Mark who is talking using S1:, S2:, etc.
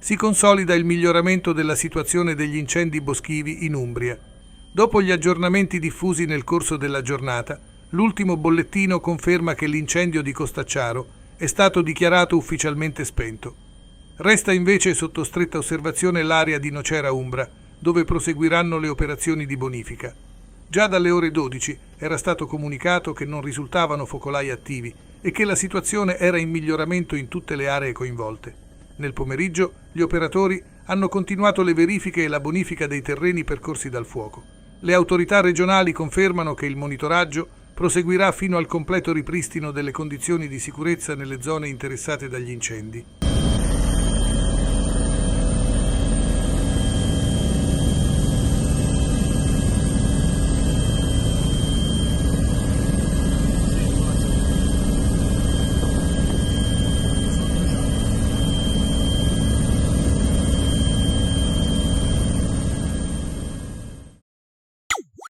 S1: si consolida il miglioramento della situazione degli incendi boschivi in Umbria. Dopo gli aggiornamenti diffusi nel corso della giornata, l'ultimo bollettino conferma che l'incendio di Costacciaro è stato dichiarato ufficialmente spento. Resta invece sotto stretta osservazione l'area di Nocera Umbra, dove proseguiranno le operazioni di bonifica. Già dalle ore 12 era stato comunicato che non risultavano focolai attivi e che la situazione era in miglioramento in tutte le aree coinvolte. Nel pomeriggio gli operatori hanno continuato le verifiche e la bonifica dei terreni percorsi dal fuoco. Le autorità regionali confermano che il monitoraggio proseguirà fino al completo ripristino delle condizioni di sicurezza nelle zone interessate dagli incendi.